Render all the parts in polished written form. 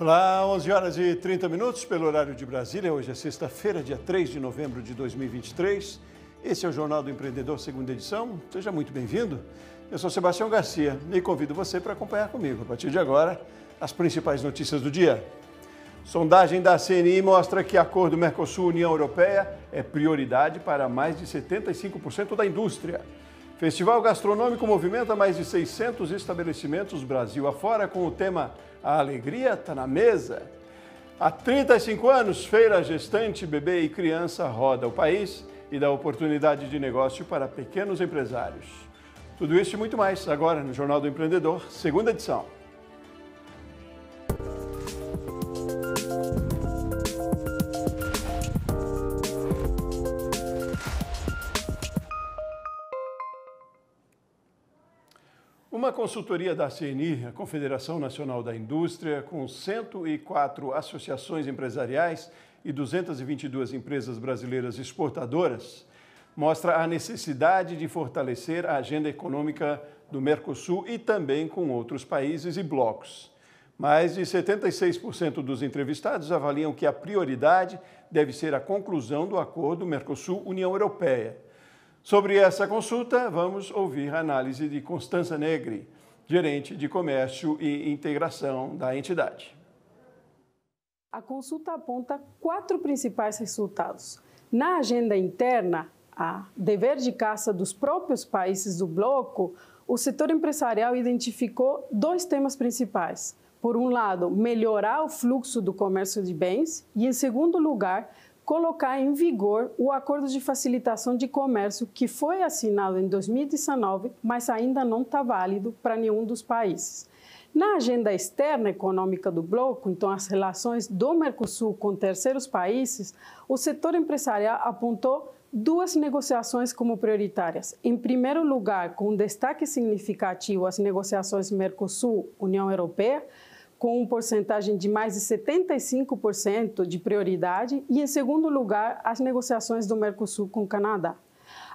Olá, 11 horas e 30 minutos pelo horário de Brasília. Hoje é sexta-feira, dia 3 de novembro de 2023. Esse é o Jornal do Empreendedor, segunda edição. Seja muito bem-vindo. Eu sou Sebastião Garcia e convido você para acompanhar comigo, a partir de agora, as principais notícias do dia. Sondagem da CNI mostra que acordo Mercosul-União Europeia é prioridade para mais de 75% da indústria. Festival gastronômico movimenta mais de 600 estabelecimentos Brasil afora com o tema A Alegria Está na Mesa. Há 35 anos, Feira Gestante, Bebê e Criança roda o país e dá oportunidade de negócio para pequenos empresários. Tudo isso e muito mais agora no Jornal do Empreendedor, segunda edição. Uma consultoria da CNI, a Confederação Nacional da Indústria, com 104 associações empresariais e 222 empresas brasileiras exportadoras, mostra a necessidade de fortalecer a agenda econômica do Mercosul e também com outros países e blocos. Mais de 76% dos entrevistados avaliam que a prioridade deve ser a conclusão do acordo Mercosul-União Europeia. Sobre essa consulta, vamos ouvir a análise de Constança Negri, gerente de comércio e integração da entidade. A consulta aponta 4 principais resultados. Na agenda interna, a dever de casa dos próprios países do bloco, o setor empresarial identificou 2 temas principais. Por um lado, melhorar o fluxo do comércio de bens e, em segundo lugar, colocar em vigor o Acordo de Facilitação de Comércio que foi assinado em 2019, mas ainda não está válido para nenhum dos países. Na agenda externa econômica do bloco, então as relações do Mercosul com terceiros países, o setor empresarial apontou 2 negociações como prioritárias. Em primeiro lugar, com destaque significativo, as negociações Mercosul-União Europeia, com uma porcentagem de mais de 75% de prioridade, e, em segundo lugar, as negociações do Mercosul com o Canadá.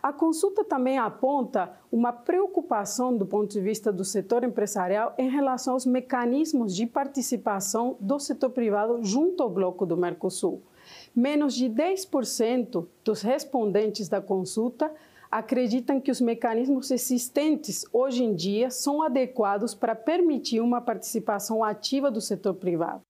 A consulta também aponta uma preocupação do ponto de vista do setor empresarial em relação aos mecanismos de participação do setor privado junto ao bloco do Mercosul. Menos de 10% dos respondentes da consulta acreditam que os mecanismos existentes hoje em dia são adequados para permitir uma participação ativa do setor privado.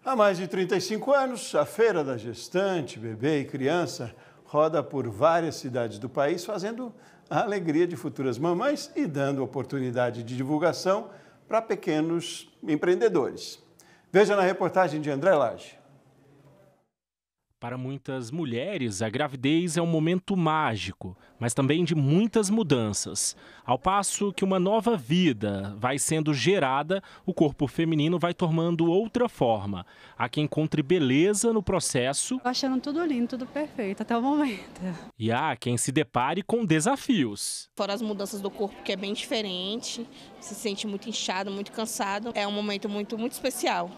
Há mais de 35 anos, a Feira da Gestante, Bebê e Criança roda por várias cidades do país, fazendo a alegria de futuras mamães e dando oportunidade de divulgação para pequenos empreendedores. Veja na reportagem de André Lage. Para muitas mulheres, a gravidez é um momento mágico, mas também de muitas mudanças. Ao passo que uma nova vida vai sendo gerada, o corpo feminino vai tomando outra forma. Há quem encontre beleza no processo. Tô achando tudo lindo, tudo perfeito até o momento. E há quem se depare com desafios. Fora as mudanças do corpo, que é bem diferente, se sente muito inchado, muito cansado. É um momento muito especial.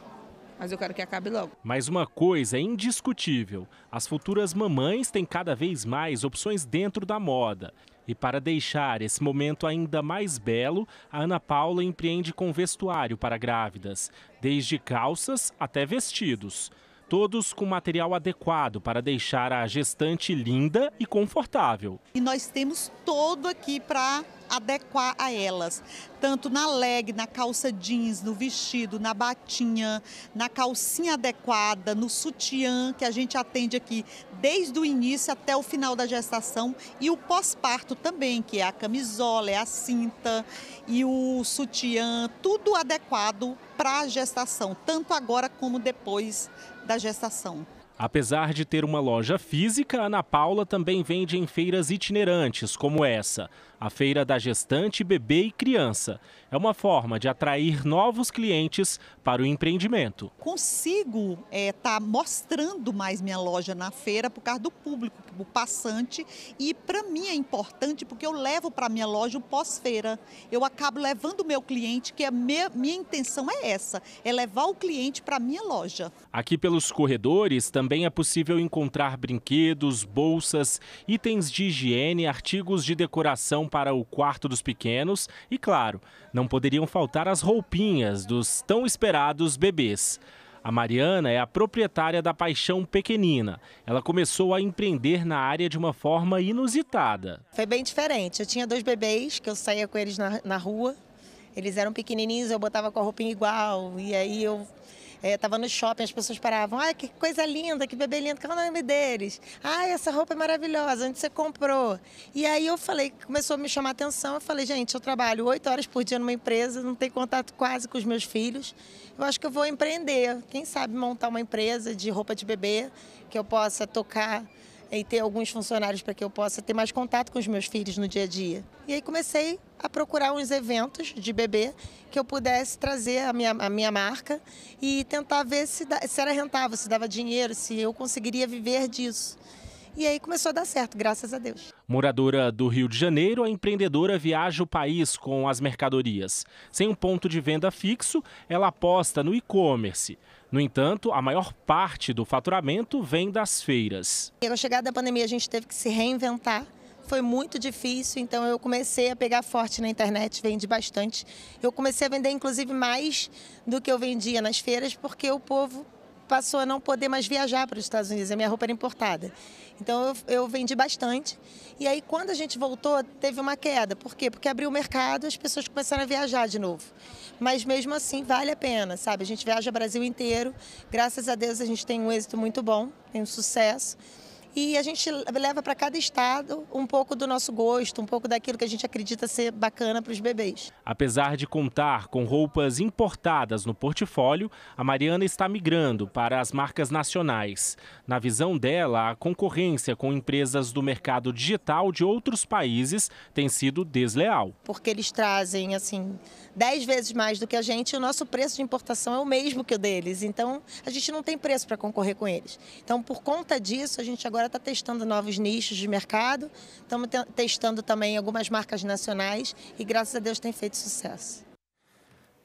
Mas eu quero que acabe logo. Mas uma coisa é indiscutível: as futuras mamães têm cada vez mais opções dentro da moda. E para deixar esse momento ainda mais belo, a Ana Paula empreende com vestuário para grávidas, desde calças até vestidos. Todos com material adequado para deixar a gestante linda e confortável. E nós temos todo aqui para adequar a elas, tanto na leg, na calça jeans, no vestido, na batinha, na calcinha adequada, no sutiã, que a gente atende aqui desde o início até o final da gestação, e o pós-parto também, que é a camisola, é a cinta e o sutiã, tudo adequado para a gestação, tanto agora como depois da gestação. Apesar de ter uma loja física, a Ana Paula também vende em feiras itinerantes, como essa, a Feira da Gestante, Bebê e Criança. É uma forma de atrair novos clientes para o empreendimento. Consigo estar mostrando mais minha loja na feira por causa do público, o passante, e para mim é importante porque eu levo para minha loja o pós-feira. Eu acabo levando o meu cliente, que a minha intenção é essa, é levar o cliente para minha loja. Aqui pelos corredores também também é possível encontrar brinquedos, bolsas, itens de higiene, artigos de decoração para o quarto dos pequenos e, claro, não poderiam faltar as roupinhas dos tão esperados bebês. A Mariana é a proprietária da Paixão Pequenina. Ela começou a empreender na área de uma forma inusitada. Foi bem diferente. Eu tinha 2 bebês que eu saía com eles na rua. Eles eram pequenininhos, eu botava com a roupinha igual. E aí eu estava no shopping, as pessoas paravam. Ai, que coisa linda, que bebê lindo, qual é o nome deles? Ai, essa roupa é maravilhosa, onde você comprou? E aí eu falei, começou a me chamar a atenção, eu falei, gente, eu trabalho 8 horas por dia numa empresa, não tenho contato quase com os meus filhos. Eu acho que eu vou empreender, quem sabe montar uma empresa de roupa de bebê, que eu possa tocar e ter alguns funcionários para que eu possa ter mais contato com os meus filhos no dia a dia. E aí comecei a procurar uns eventos de bebê que eu pudesse trazer a minha marca e tentar ver se era rentável, se dava dinheiro, se eu conseguiria viver disso. E aí começou a dar certo, graças a Deus. Moradora do Rio de Janeiro, a empreendedora viaja o país com as mercadorias. Sem um ponto de venda fixo, ela aposta no e-commerce. No entanto, a maior parte do faturamento vem das feiras. Com a chegada da pandemia, a gente teve que se reinventar. Foi muito difícil, então eu comecei a pegar forte na internet, vendi bastante. Eu comecei a vender, inclusive, mais do que eu vendia nas feiras, porque o povo passou a não poder mais viajar para os Estados Unidos, a minha roupa era importada. Então eu vendi bastante. E aí quando a gente voltou, teve uma queda. Por quê? Porque abriu o mercado e as pessoas começaram a viajar de novo. Mas mesmo assim vale a pena, sabe? A gente viaja o Brasil inteiro. Graças a Deus a gente tem um êxito muito bom, tem um sucesso. E a gente leva para cada estado um pouco do nosso gosto, um pouco daquilo que a gente acredita ser bacana para os bebês. Apesar de contar com roupas importadas no portfólio, a Mariana está migrando para as marcas nacionais. Na visão dela, a concorrência com empresas do mercado digital de outros países tem sido desleal. Porque eles trazem, assim, 10 vezes mais do que a gente e o nosso preço de importação é o mesmo que o deles. Então, a gente não tem preço para concorrer com eles. Então, por conta disso, a gente agora está testando novos nichos de mercado, estamos testando também algumas marcas nacionais e, graças a Deus, tem feito sucesso.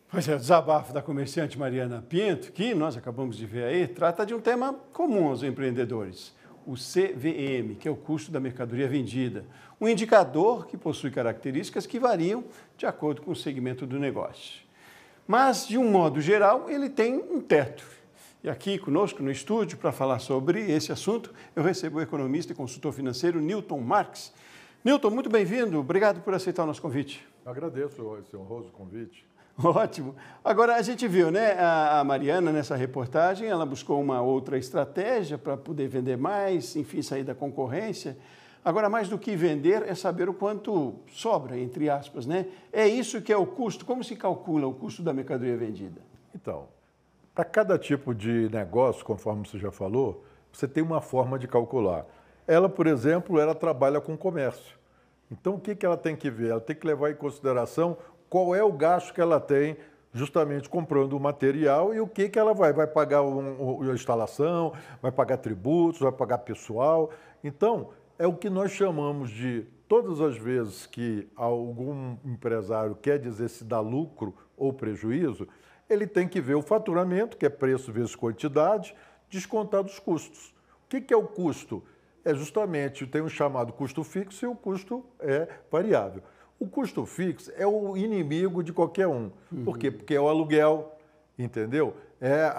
Pois é, o desabafo da comerciante Mariana Pinto, que nós acabamos de ver aí, trata de um tema comum aos empreendedores, o CVM, que é o custo da mercadoria vendida, um indicador que possui características que variam de acordo com o segmento do negócio. Mas, de um modo geral, ele tem um teto. E aqui conosco no estúdio, para falar sobre esse assunto, eu recebo o economista e consultor financeiro Newton Marques. Newton, muito bem-vindo. Obrigado por aceitar o nosso convite. Eu agradeço esse honroso convite. Ótimo. Agora, a gente viu, né, a Mariana, nessa reportagem, ela buscou uma outra estratégia para poder vender mais, enfim, sair da concorrência. Agora, mais do que vender, é saber o quanto sobra, entre aspas, né? É isso que é o custo. Como se calcula o custo da mercadoria vendida? Então, para cada tipo de negócio, conforme você já falou, você tem uma forma de calcular. Ela, por exemplo, ela trabalha com comércio. Então, o que ela tem que ver? Ela tem que levar em consideração qual é o gasto que ela tem justamente comprando o material e o que ela vai pagar a instalação, vai pagar tributos, vai pagar pessoal. Então, é o que nós chamamos de, todas as vezes que algum empresário quer dizer se dá lucro ou prejuízo, ele tem que ver o faturamento, que é preço vezes quantidade, descontar dos custos. O que é o custo? É justamente, tem um chamado custo fixo e o custo é variável. O custo fixo é o inimigo de qualquer um. Por quê? Porque é o aluguel, entendeu? É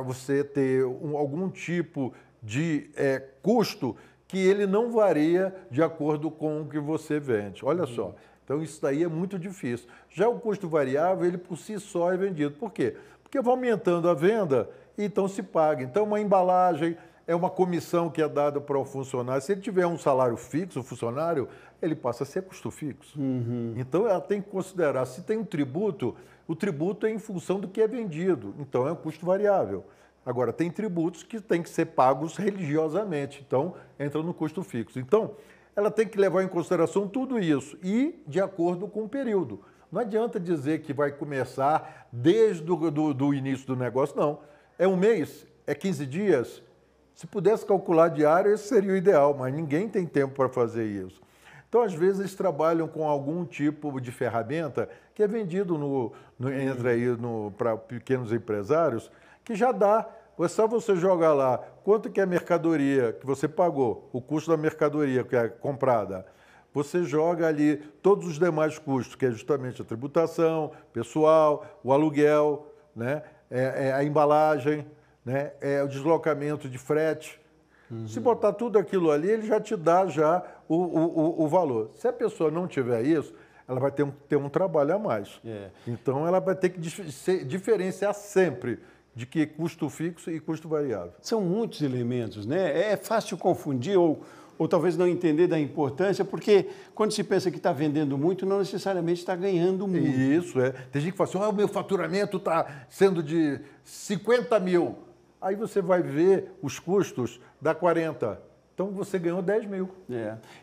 você ter algum tipo de custo que ele não varia de acordo com o que você vende. Olha só. Então, isso daí é muito difícil. Já o custo variável, ele por si só é vendido. Por quê? Porque vai aumentando a venda e então se paga. Então, uma embalagem é uma comissão que é dada para o funcionário. Se ele tiver um salário fixo, o funcionário, ele passa a ser custo fixo. Então, ela tem que considerar, se tem um tributo, o tributo é em função do que é vendido. Então, é um custo variável. Agora, tem tributos que têm que ser pagos religiosamente. Então, entra no custo fixo. Então, ela tem que levar em consideração tudo isso e de acordo com o período. Não adianta dizer que vai começar desde do início do negócio, não. É um mês, é 15 dias. Se pudesse calcular diário, esse seria o ideal, mas ninguém tem tempo para fazer isso. Então, às vezes, eles trabalham com algum tipo de ferramenta que é vendido para pequenos empresários, que já dá É só você jogar lá quanto que é a mercadoria que você pagou, o custo da mercadoria que é comprada. Você joga ali todos os demais custos, que é justamente a tributação, pessoal, o aluguel, né? A embalagem, né? O deslocamento de frete. Se botar tudo aquilo ali, ele já te dá já o valor. Se a pessoa não tiver isso, ela vai ter um trabalho a mais. Então, ela vai ter que diferenciar sempre de que custo fixo e custo variável. São muitos elementos, né? É fácil confundir ou talvez não entender da importância, porque quando se pensa que está vendendo muito, não necessariamente está ganhando muito. Isso, Tem gente que fala assim, o meu faturamento está sendo de 50 mil. Aí você vai ver os custos, dá 40. Então, você ganhou 10 mil.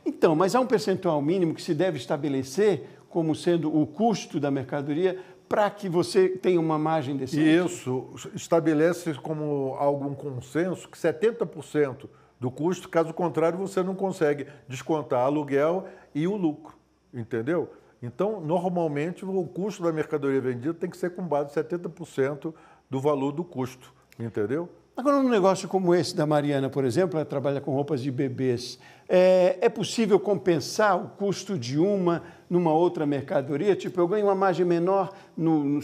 Então, mas há um percentual mínimo que se deve estabelecer como sendo o custo da mercadoria para que você tenha uma margem decente? Isso, estabelece como algum consenso que 70% do custo, caso contrário, você não consegue descontar aluguel e o lucro, entendeu? Então, normalmente, o custo da mercadoria vendida tem que ser com base em 70% do valor do custo, entendeu? Agora, num negócio como esse da Mariana, por exemplo, ela trabalha com roupas de bebês, é possível compensar o custo de numa outra mercadoria? Tipo, eu ganho uma margem menor,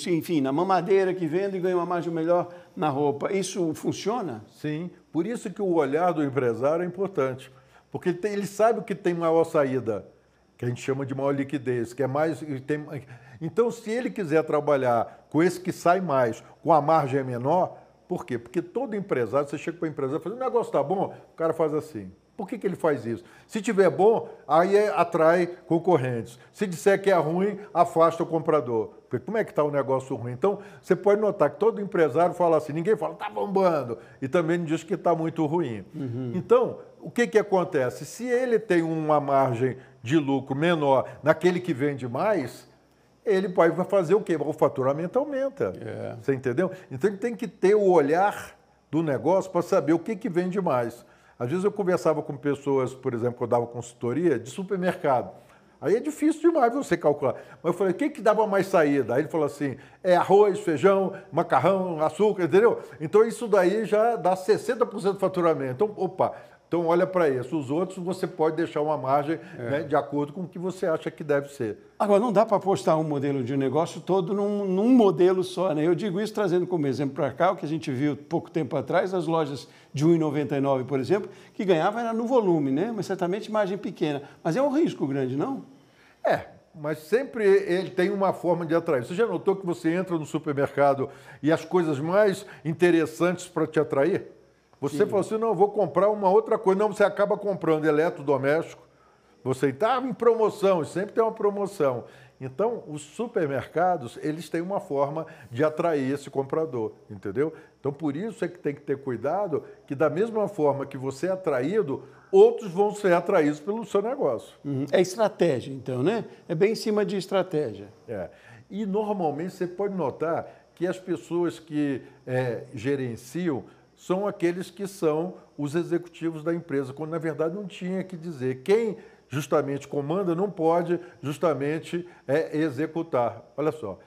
enfim, na mamadeira que vendo e ganho uma margem melhor na roupa. Isso funciona? Sim, por isso que o olhar do empresário é importante, porque ele sabe o que tem maior saída, que a gente chama de maior liquidez, que é mais... Então, se ele quiser trabalhar com esse que sai mais, com a margem menor, por quê? Porque todo empresário, você chega para o empresário e fala, o negócio está bom? O cara faz assim. Por que ele faz isso? Se tiver bom, aí atrai concorrentes. Se disser que é ruim, afasta o comprador. Porque como é que está o negócio ruim? Então, você pode notar que todo empresário fala assim, ninguém fala, está bombando, e também diz que está muito ruim. Então, o que acontece? Se ele tem uma margem de lucro menor naquele que vende mais, ele vai fazer o quê? O faturamento aumenta. Você entendeu? Então, ele tem que ter o olhar do negócio para saber o que vende mais. Às vezes eu conversava com pessoas, por exemplo, que eu dava consultoria de supermercado. Aí é difícil demais você calcular. Mas eu falei, o que dava mais saída? Aí ele falou assim, arroz, feijão, macarrão, açúcar, entendeu? Então isso daí já dá 60% do faturamento. Então, opa, então olha para isso. Os outros você pode deixar uma margem né, de acordo com o que você acha que deve ser. Agora, não dá para apostar um modelo de negócio todo num modelo só, né? Eu digo isso trazendo como exemplo para cá, o que a gente viu pouco tempo atrás, as lojas de R$ 1,99, por exemplo, que ganhava era no volume, né? Mas certamente margem pequena. Mas é um risco grande, não? Mas sempre ele tem uma forma de atrair. Você já notou que você entra no supermercado e as coisas mais interessantes para te atrair? Você fala assim, não, eu vou comprar uma outra coisa. Não, você acaba comprando eletrodoméstico. Você está em promoção, sempre tem uma promoção. Então, os supermercados, eles têm uma forma de atrair esse comprador, entendeu? Então, por isso é que tem que ter cuidado que, da mesma forma que você é atraído, outros vão ser atraídos pelo seu negócio. É estratégia, então, né? É bem em cima de estratégia. E, normalmente, você pode notar que as pessoas que gerenciam são aqueles que são os executivos da empresa, quando, na verdade, não tinha que dizer. Quem justamente comanda não pode justamente executar. Olha só,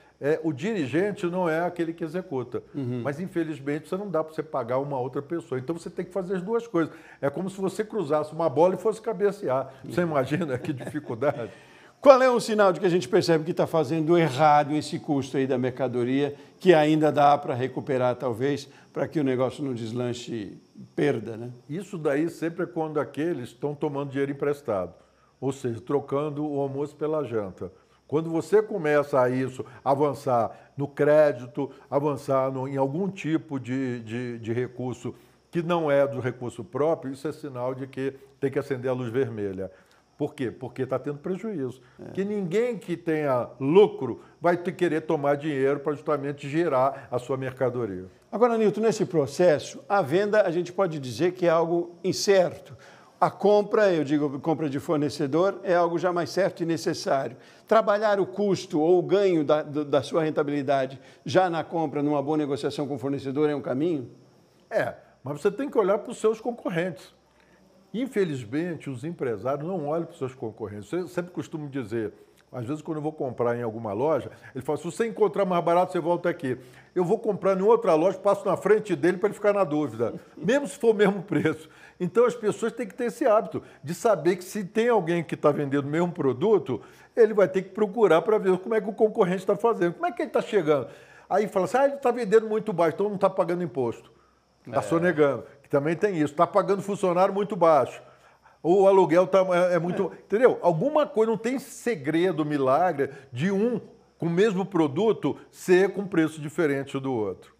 o dirigente não é aquele que executa, mas, infelizmente, você não dá para você pagar uma outra pessoa. Então, você tem que fazer as duas coisas. É como se você cruzasse uma bola e fosse cabecear. Você imagina que dificuldade? Qual é o sinal de que a gente percebe que está fazendo errado esse custo aí da mercadoria, que ainda dá para recuperar, talvez, para que o negócio não deslanche perda, né? Isso daí sempre é quando aqueles estão tomando dinheiro emprestado, ou seja, trocando o almoço pela janta. Quando você começa a avançar no crédito, avançar em algum tipo de recurso que não é do recurso próprio, isso é sinal de que tem que acender a luz vermelha. Por quê? Porque está tendo prejuízo. Que ninguém que tenha lucro vai querer tomar dinheiro para justamente gerar a sua mercadoria. Agora, Nilton, nesse processo, a venda a gente pode dizer que é algo incerto. A compra, eu digo compra de fornecedor, é algo já mais certo e necessário. Trabalhar o custo ou o ganho da sua rentabilidade já na compra, numa boa negociação com o fornecedor, é um caminho? Mas você tem que olhar para os seus concorrentes. Infelizmente, os empresários não olham para os seus concorrentes. Eu sempre costumo dizer, Às vezes, quando eu vou comprar em alguma loja, ele fala, se você encontrar mais barato, você volta aqui. Eu vou comprar em outra loja, passo na frente dele para ele ficar na dúvida, mesmo se for o mesmo preço. Então, as pessoas têm que ter esse hábito de saber que se tem alguém que está vendendo o mesmo produto, ele vai ter que procurar para ver como é que o concorrente está fazendo, como é que ele está chegando. Aí fala assim, ele está vendendo muito baixo, então não está pagando imposto. Está sonegando, que também tem isso. Está pagando funcionário muito baixo. O aluguel é muito... Entendeu? Alguma coisa, não tem segredo, milagre de um com o mesmo produto ser com preço diferente do outro.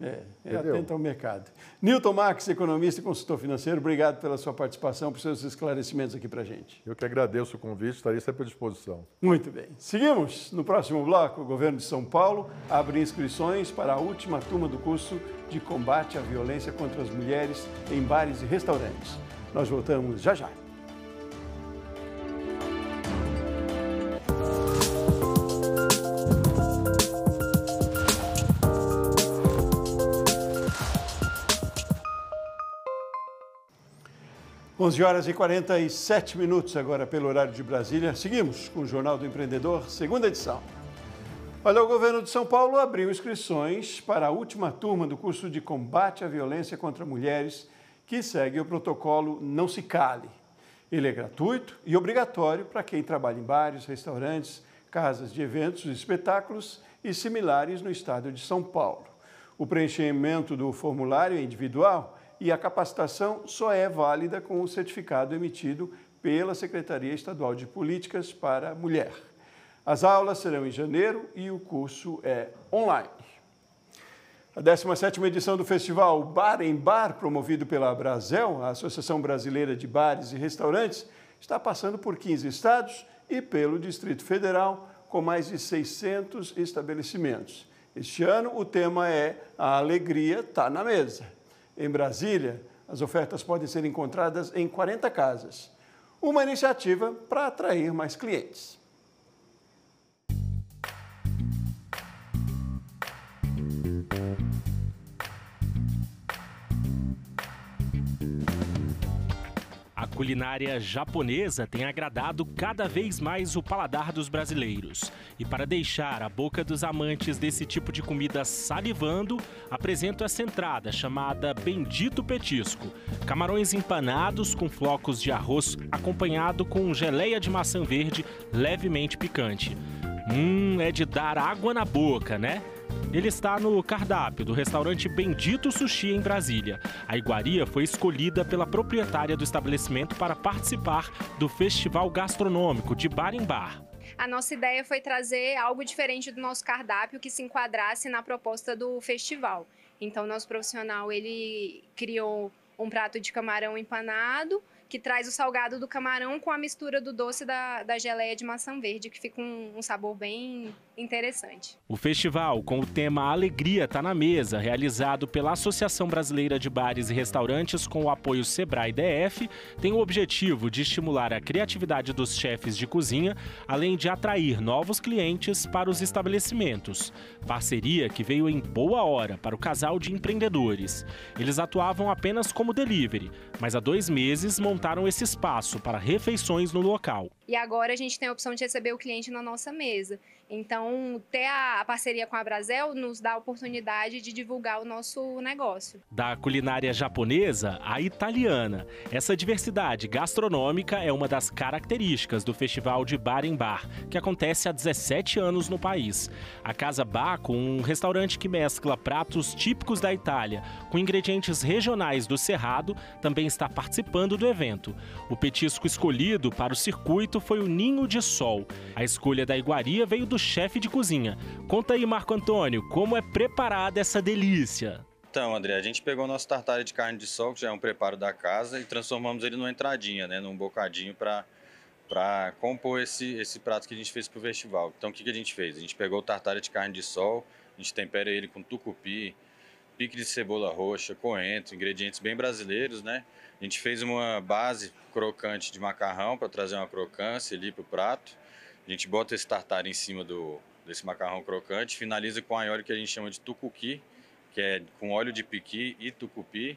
Atento ao mercado. Newton Marques, economista e consultor financeiro, obrigado pela sua participação, por seus esclarecimentos aqui para a gente. Eu que agradeço o convite, estarei sempre à disposição. Muito bem. Seguimos. No próximo bloco, o governo de São Paulo abre inscrições para a última turma do curso de combate à violência contra as mulheres em bares e restaurantes. Nós voltamos já já. Horas e 47 minutos agora pelo horário de Brasília. Seguimos com o Jornal do Empreendedor, segunda edição. Olha, o governo de São Paulo abriu inscrições para a última turma do curso de combate à violência contra mulheres, que segue o protocolo Não Se Cale. Ele é gratuito e obrigatório para quem trabalha em bares, restaurantes, casas de eventos, espetáculos e similares no estado de São Paulo. O preenchimento do formulário é individual e a capacitação só é válida com o certificado emitido pela Secretaria Estadual de Políticas para a Mulher. As aulas serão em janeiro e o curso é online. A 17ª edição do festival Bar em Bar, promovido pela Brasel, a Associação Brasileira de Bares e Restaurantes, está passando por 15 estados e pelo Distrito Federal, com mais de 600 estabelecimentos. Este ano, o tema é A Alegria Está na Mesa. Em Brasília, as ofertas podem ser encontradas em 40 casas. Uma iniciativa para atrair mais clientes. A culinária japonesa tem agradado cada vez mais o paladar dos brasileiros. E para deixar a boca dos amantes desse tipo de comida salivando, apresento essa entrada chamada Bendito Petisco. Camarões empanados com flocos de arroz acompanhado com geleia de maçã verde levemente picante. É de dar água na boca, né? Ele está no cardápio do restaurante Bendito Sushi em Brasília. A iguaria foi escolhida pela proprietária do estabelecimento para participar do Festival Gastronômico de Bar em Bar. A nossa ideia foi trazer algo diferente do nosso cardápio que se enquadrasse na proposta do festival. Então, nosso profissional ele criou um prato de camarão empanado, que traz o salgado do camarão com a mistura do doce da geleia de maçã verde, que fica um sabor bem interessante. O festival, com o tema Alegria Tá na Mesa, realizado pela Associação Brasileira de Bares e Restaurantes com o apoio Sebrae DF, tem o objetivo de estimular a criatividade dos chefes de cozinha, além de atrair novos clientes para os estabelecimentos. Parceria que veio em boa hora para o casal de empreendedores. Eles atuavam apenas como delivery, mas há 2 meses montaram esse espaço para refeições no local. E agora a gente tem a opção de receber o cliente na nossa mesa. Então, ter a parceria com a Brasel nos dá a oportunidade de divulgar o nosso negócio. Da culinária japonesa à italiana, essa diversidade gastronômica é uma das características do Festival de Bar em Bar, que acontece há 17 anos no país. A Casa Baco, um restaurante que mescla pratos típicos da Itália com ingredientes regionais do Cerrado, também está participando do evento. O petisco escolhido para o circuito foi o Ninho de Sol. A escolha da iguaria veio do chefe de cozinha. Conta aí, Marco Antônio, como é preparada essa delícia? Então, André, a gente pegou nosso tartar de carne de sol, que já é um preparo da casa, e transformamos ele numa entradinha, né, num bocadinho para compor esse prato que a gente fez para o festival. Então, o que a gente fez? A gente pegou o tartar de carne de sol, a gente tempera ele com tucupi, pique de cebola roxa, coentro, ingredientes bem brasileiros, né? A gente fez uma base crocante de macarrão para trazer uma crocância ali para o prato. A gente bota esse tartar em cima desse macarrão crocante, finaliza com a óleo que a gente chama de tucuqui, que é com óleo de piqui e tucupi.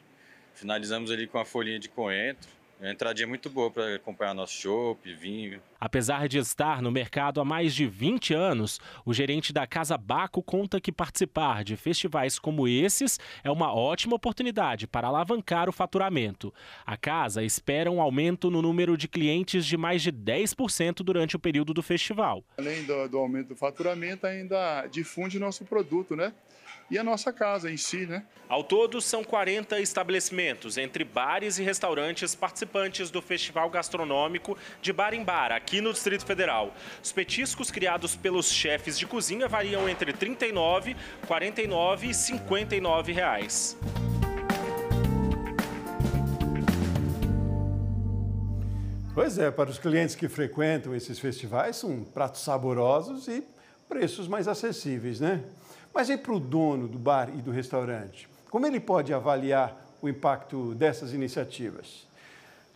Finalizamos ali com a folhinha de coentro, É uma entradinha muito boa para acompanhar nosso chopp, vinho. Apesar de estar no mercado há mais de 20 anos, o gerente da Casa Baco conta que participar de festivais como esses é uma ótima oportunidade para alavancar o faturamento. A casa espera um aumento no número de clientes de mais de 10% durante o período do festival. Além do aumento do faturamento, ainda difunde nosso produto, né? E a nossa casa em si, né? Ao todo, são 40 estabelecimentos, entre bares e restaurantes participantes do Festival Gastronômico de Bar em Bar, aqui no Distrito Federal. Os petiscos criados pelos chefes de cozinha variam entre R$ 39, R$ 49 e R$ 59 reais. Pois é, para os clientes que frequentam esses festivais, são pratos saborosos e preços mais acessíveis, né? Mas e para o dono do bar e do restaurante? Como ele pode avaliar o impacto dessas iniciativas?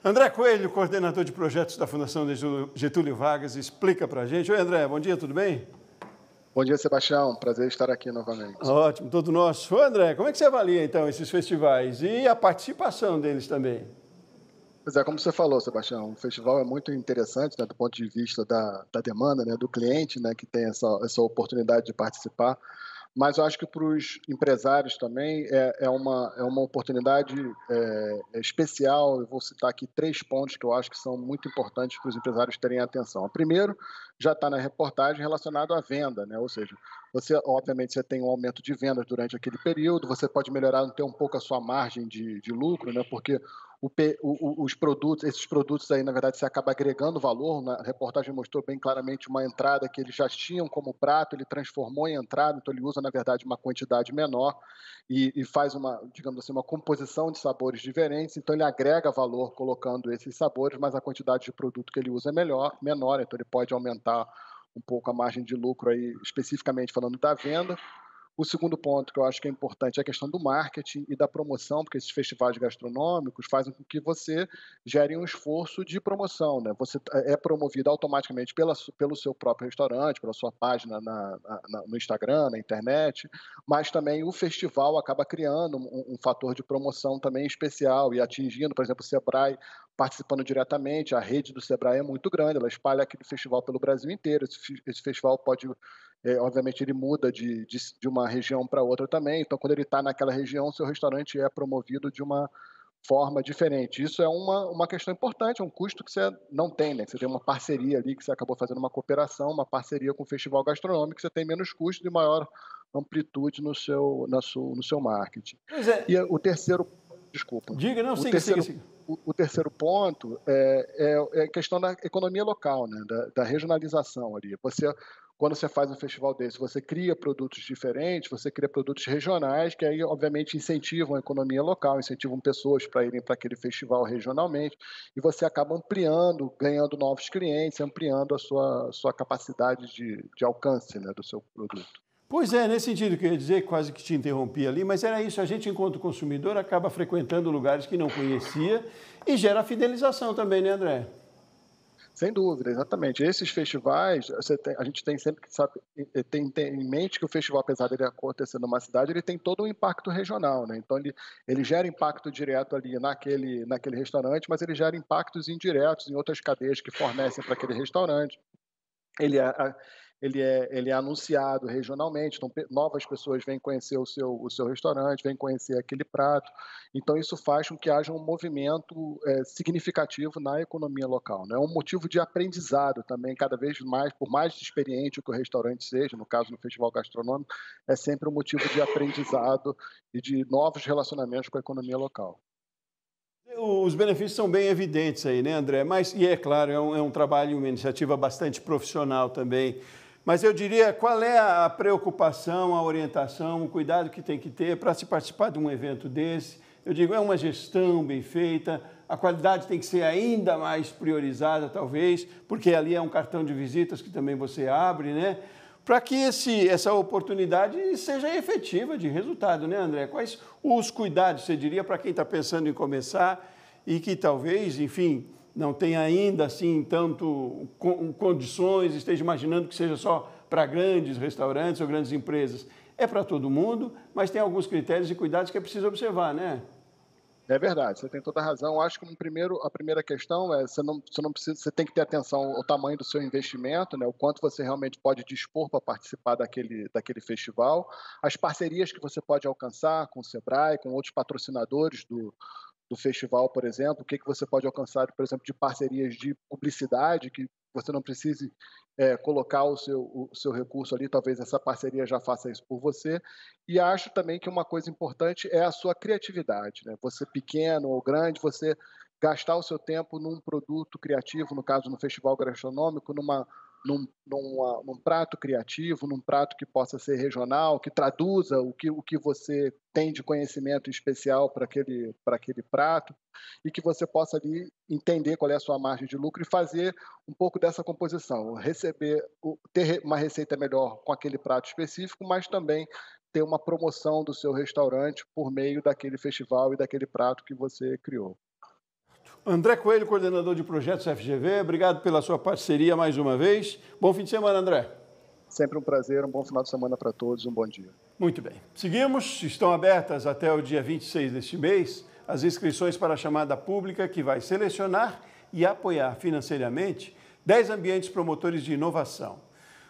André Coelho, coordenador de projetos da Fundação Getúlio Vargas, explica para a gente. Oi, André, bom dia, tudo bem? Bom dia, Sebastião. Prazer estar aqui novamente. Ótimo, todo nosso. Ô, André, como é que você avalia, então, esses festivais e a participação deles também? Pois é, como você falou, Sebastião, o festival é muito interessante, né, do ponto de vista da demanda, né, do cliente, né, que tem essa oportunidade de participar. Mas eu acho que para os empresários também é uma oportunidade especial. Eu vou citar aqui 3 pontos que eu acho que são muito importantes para os empresários terem atenção. O primeiro já está na reportagem relacionado à venda, né? Ou seja, obviamente você tem um aumento de vendas durante aquele período, você pode melhorar até um pouco a sua margem de lucro, né? Porque esses produtos aí, na verdade, você acaba agregando valor. A reportagem mostrou bem claramente uma entrada que eles já tinham como prato, ele transformou em entrada, então ele usa, na verdade, uma quantidade menor e faz digamos assim, uma composição de sabores diferentes, então ele agrega valor colocando esses sabores, mas a quantidade de produto que ele usa é menor, então ele pode aumentar um pouco a margem de lucro aí, especificamente falando da venda. O segundo ponto que eu acho que é importante é a questão do marketing e da promoção, porque esses festivais gastronômicos fazem com que você gere um esforço de promoção, né? Você é promovido automaticamente pelo seu próprio restaurante, pela sua página no Instagram, na internet, mas também o festival acaba criando um fator de promoção também especial e atingindo, por exemplo, o Sebrae participando diretamente. A rede do Sebrae é muito grande, ela espalha aquele festival pelo Brasil inteiro. Esse festival pode... obviamente ele muda de uma região para outra também, então quando ele está naquela região, seu restaurante é promovido de uma forma diferente. Isso é uma questão importante, é um custo que você não tem, né? Você tem uma parceria ali, que você acabou fazendo uma cooperação, uma parceria com o festival gastronômico, você tem menos custo e maior amplitude no seu marketing. Pois é. E o terceiro... Desculpa. Diga, não, siga. O terceiro ponto é a questão da economia local, né? Da regionalização ali. Quando você faz um festival desse, você cria produtos diferentes, você cria produtos regionais, que aí, obviamente, incentivam a economia local, incentivam pessoas para irem para aquele festival regionalmente, e você acaba ampliando, ganhando novos clientes, ampliando a sua capacidade de alcance, né, do seu produto. Pois é, nesse sentido que eu ia dizer, quase que te interrompi ali, mas era isso, a gente, enquanto consumidor, acaba frequentando lugares que não conhecia e gera fidelização também, né, André? Sem dúvida, exatamente. Esses festivais, a gente tem sempre que ter em mente que o festival, apesar de ele acontecer numa cidade, ele tem todo um impacto regional, né? Então, ele gera impacto direto ali naquele restaurante, mas ele gera impactos indiretos em outras cadeias que fornecem para aquele restaurante. Ele é anunciado regionalmente, então novas pessoas vêm conhecer o seu restaurante, vêm conhecer aquele prato. Então, isso faz com que haja um movimento significativo na economia local, né? É um motivo de aprendizado também, cada vez mais, por mais experiente que o restaurante seja, no caso, no Festival Gastronômico, é sempre um motivo de aprendizado e de novos relacionamentos com a economia local. Os benefícios são bem evidentes aí, né, André? E é claro, é um trabalho, uma iniciativa bastante profissional também. Mas eu diria, qual é a preocupação, a orientação, o cuidado que tem que ter para se participar de um evento desse? Eu digo, é uma gestão bem feita, a qualidade tem que ser ainda mais priorizada, talvez, porque ali é um cartão de visitas que também você abre, né? Para que essa oportunidade seja efetiva de resultado, né, André? Quais os cuidados, você diria, para quem está pensando em começar e que talvez, enfim, não tenha ainda assim tanto condições, esteja imaginando que seja só para grandes restaurantes ou grandes empresas. É para todo mundo, mas tem alguns critérios e cuidados que é preciso observar, né? É verdade, você tem toda a razão. Eu acho que a primeira questão é você tem que ter atenção ao tamanho do seu investimento, né? O quanto você realmente pode dispor para participar daquele festival, as parcerias que você pode alcançar com o Sebrae, com outros patrocinadores do festival, por exemplo, o que você pode alcançar, por exemplo, de parcerias de publicidade, que você não precise colocar o seu recurso ali, talvez essa parceria já faça isso por você. E acho também que uma coisa importante é a sua criatividade, né? Você pequeno ou grande, você gastar o seu tempo num produto criativo, no caso no festival gastronômico, num prato criativo, num prato que possa ser regional, que traduza o que você tem de conhecimento especial para aquele prato, e que você possa ali entender qual é a sua margem de lucro e fazer um pouco dessa composição, ter uma receita melhor com aquele prato específico, mas também ter uma promoção do seu restaurante por meio daquele festival e daquele prato que você criou. André Coelho, coordenador de projetos FGV, obrigado pela sua parceria mais uma vez. Bom fim de semana, André. Sempre um prazer, um bom final de semana para todos, um bom dia. Muito bem. Seguimos, estão abertas até o dia 26 deste mês as inscrições para a chamada pública que vai selecionar e apoiar financeiramente 10 ambientes promotores de inovação.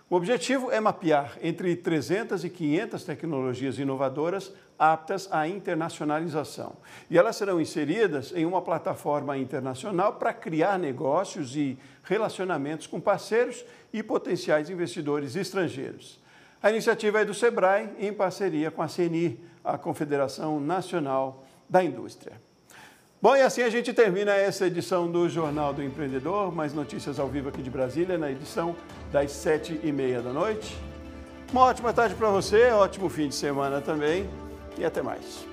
O objetivo é mapear entre 300 e 500 tecnologias inovadoras aptas à internacionalização. E elas serão inseridas em uma plataforma internacional para criar negócios e relacionamentos com parceiros e potenciais investidores estrangeiros. A iniciativa é do Sebrae, em parceria com a CNI, a Confederação Nacional da Indústria. Bom, e assim a gente termina essa edição do Jornal do Empreendedor, mais notícias ao vivo aqui de Brasília, na edição das 7h30 da noite. Uma ótima tarde para você, ótimo fim de semana também e até mais.